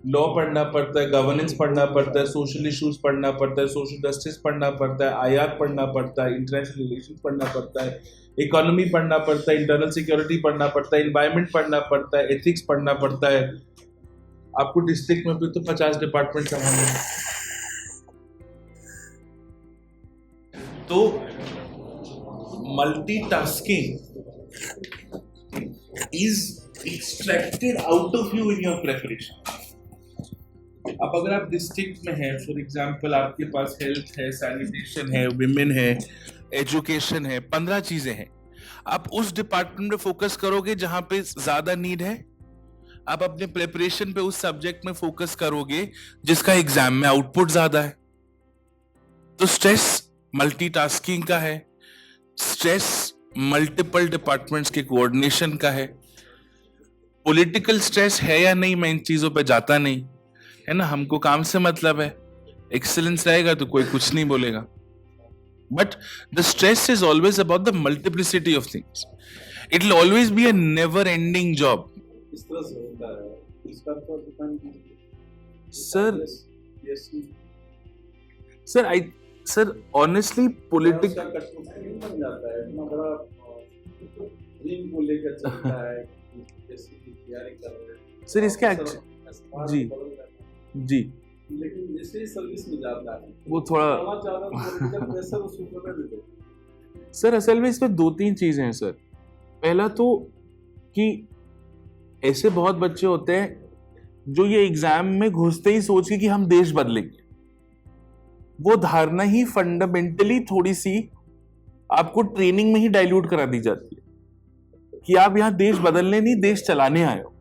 लॉ पढ़ना पड़ता है, गवर्नेंस पढ़ना पड़ता है, सोशल इश्यूज पढ़ना पड़ता है, सोशल जस्टिस पढ़ना पड़ता है, आईआर पढ़ना पड़ता है, इंटरनेशनल रिलेशंस पढ़ना पड़ता है, इकोनॉमी पढ़ना पड़ता है, इंटरनल सिक्योरिटी पढ़ना पड़ता है, एनवायरनमेंट पढ़ना पड़ता है, एथिक्स पढ़ना पड़ता है। आपको डिस्ट्रिक्ट में भी तो 50 डिपार्टमेंट संभालने हैं। तो multitasking is extracted out of you in your preparation. अब अगर आप डिस्ट्रिक्ट में हैं, फॉर एग्जांपल आपके पास हेल्थ है, सैनिटेशन है, विमेन है, एजुकेशन है, 15 चीजें हैं। आप उस डिपार्टमेंट में फोकस करोगे जहां पे ज्यादा नीड है। आप अपने प्रिपरेशन पे उस सब्जेक्ट में फोकस करोगे जिसका एग्जाम में आउटपुट ज्यादा है। तो स्ट्रेस मल्टीटास्किंग का है, स्ट्रेस मल्टीपल डिपार्टमेंट्स के कोऑर्डिनेशन का है। पॉलिटिकल स्ट्रेस है या नहीं, मैं इन चीजों पे जाता नहीं, है ना। हमको काम से मतलब है। एक्सीलेंस रहेगा तो कोई कुछ नहीं बोलेगा। But the stress is always about the multiplicity of things. It will always be a never ending job. इस तरह से होता है, इसका तो डिफाइन कीजिए सर ऑनेस्टली पॉलिटिक्स बन जाता है, इतना बड़ा ड्रीम को लेकर चलता है, जैसे की तैयारी कर रहे हैं सर। इसके जी लेकिन जैसे ही सर्विस में जाता है वो थोड़ा प्रेशर उसके ऊपर दे देता। सर असल में इसमें 2-3 चीजें हैं सर। पहला तो कि ऐसे बहुत बच्चे होते हैं जो ये एग्जाम में घुसते ही सोच के कि हम देश बदलेंगे। वो धारणा ही फंडामेंटली थोड़ी सी आपको ट्रेनिंग में ही डाइल्यूट करा दी जाती है कि आप यहाँ देश बदलने नहीं, देश चलाने आए हो।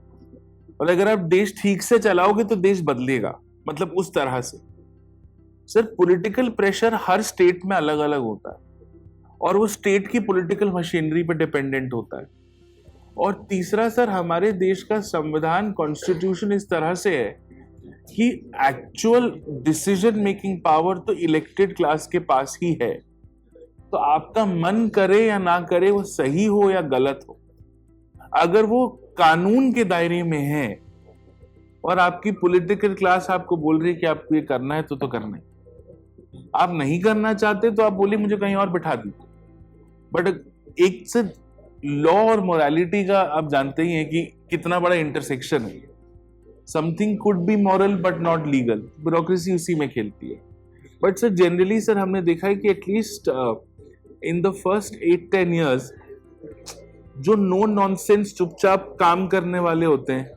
और अगर आप देश ठीक से चलाओगे तो देश बदलेगा, मतलब उस तरह से। सर पॉलिटिकल प्रेशर हर स्टेट में अलग अलग होता है। और वो स्टेट की पॉलिटिकल मशीनरी पे डिपेंडेंट होता है। और तीसरा सर, हमारे देश का संविधान कॉन्स्टिट्यूशन इस तरह से है कि एक्चुअल डिसीजन मेकिंग पावर तो इलेक्टेड क्लास के पास ही है। तो आपका मन करे या ना करे, वो सही हो या गलत हो, अगर वो कानून के दायरे में है और आपकी पॉलिटिकल क्लास आपको बोल रही है कि आपको ये करना है तो करना है, आप नहीं करना चाहते तो आप बोलिए मुझे कहीं और बिठा दीजिए। बट एक से लॉ और मोरालिटी का आप जानते ही हैं कि कितना बड़ा इंटरसेक्शन है। Something could be moral but not legal, bureaucracy उसी में खेलती है। बट सर जनरली सर हमने देखा है कि at least in the first 8-10 years जो नो नॉनसेंस चुपचाप काम करने वाले होते हैं,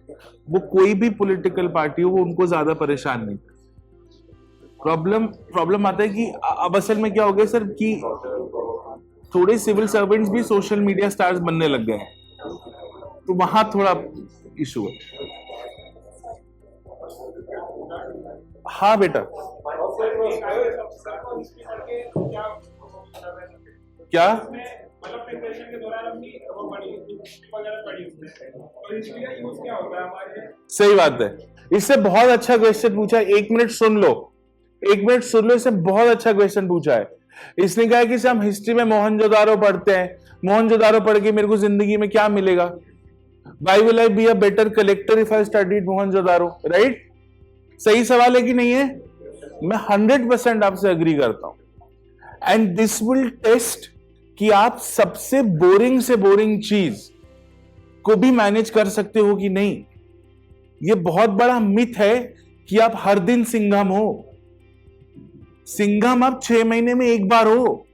वो कोई भी पॉलिटिकल पार्टी हो, वो उनको ज्यादा परेशान नहीं। प्रॉब्लम आता है कि अब असल में क्या हो गया सर कि थोड़े सिविल सर्वेंट्स भी सोशल मीडिया स्टार्स बनने लग गए हैं, तो वहां थोड़ा इशू है। हाँ बेटा, क्या मतलब प्रिपरेशन के दौरान अपनी वो पढ़ी वगैरह पढ़ी उसमें, और इसका यूज क्या होता है हमारे? सही बात है, इससे बहुत अच्छा क्वेश्चन पूछा है। 1 मिनट सुन लो, 1 मिनट सुन लो, इससे बहुत अच्छा क्वेश्चन पूछा है। इसने कहा कि हम हिस्ट्री में मोहनजोदारो पढ़ते हैं, मोहनजोदारो पढ़ के मेरे को जिंदगी में क्या मिलेगा? Why will I be a better collector if I studied Mohenjodaro, right? सही सवाल है कि नहीं है? मैं 100% आपसे अग्री करता हूं। एंड दिस विल टेस्ट कि आप सबसे बोरिंग से बोरिंग चीज को भी मैनेज कर सकते हो कि नहीं। यह बहुत बड़ा मिथ है कि आप हर दिन सिंघम हो। सिंघम आप 6 महीने में एक बार हो,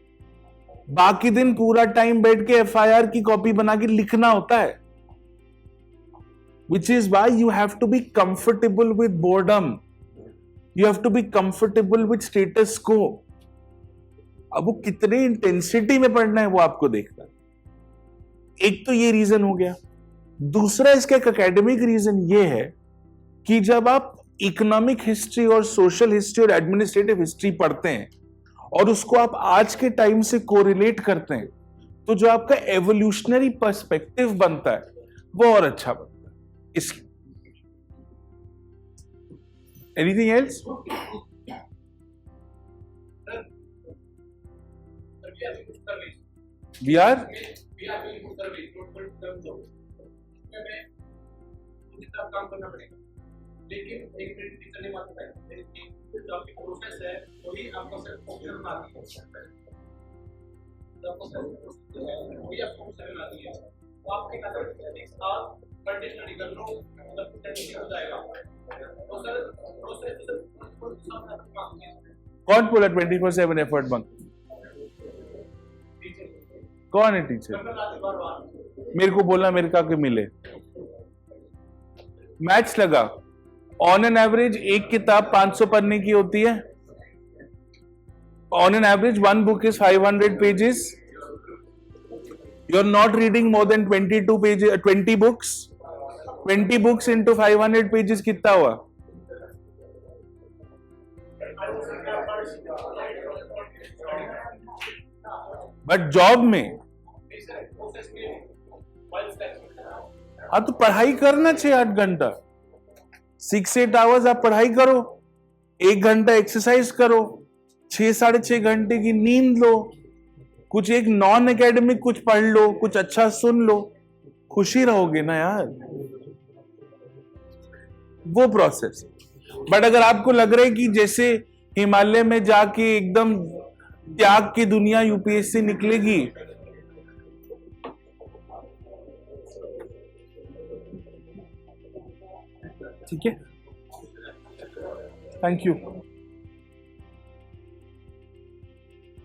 बाकी दिन पूरा टाइम बैठ के FIR की कॉपी बना के लिखना होता है। Which is why you have to be comfortable with boredom. You have to be comfortable with status quo. अब वो कितने इंटेंसिटी में पढ़ना है वो आपको देखना है। एक तो ये रीजन हो गया। दूसरा इसका एक एकेडमिक रीजन ये है कि जब आप इकोनॉमिक हिस्ट्री और सोशल हिस्ट्री और एडमिनिस्ट्रेटिव हिस्ट्री पढ़ते हैं और उसको आप आज के टाइम से कोरिलेट करते हैं, तो जो आपका एवोल्यूशनरी पर्सपेक्टिव बनता है वो और अच्छा बनता है। इस एनीथिंग एल्स? We are काम करना पड़ेगा, लेकिन एक टीचर ने बात बताई कि जो आपकी प्रोसेस है वही आपको सिर्फ ऑप्शन बनाती है, आपको सिर्फ वही आपको ऑप्शन बनाती है। तो आप क्या करते हैं, एक साल कंटिन्यू स्टडी कर लो, मतलब टेक्निक हो जाएगा। तो सर प्रोसेस कौन बोला 24/7 एफर्ट बंक? कौन है टीचर? मेरे को बोला मेरे का के मिले मैथ्स लगा। ऑन एन एवरेज एक किताब 500 पन्ने की होती है। On an average one book is 500 pages. You are not reading more than 22 pages, 20 books. 20 books into 500 pages कितना हुआ? बट जॉब में हाँ तो पढ़ाई करना 6-8 घंटा, 6-8 आवर्स आप पढ़ाई करो, 1 घंटा एक्सरसाइज करो, 6-6.5 घंटे की नींद लो, कुछ एक नॉन एकेडमिक कुछ पढ़ लो, कुछ अच्छा सुन लो, खुशी रहोगे ना यार। वो प्रोसेस। बट अगर आपको लग रहा है कि जैसे हिमालय में जाके एकदम त्याग की दुनिया UPSC निकलेगी, ठीक है, थैंक यू।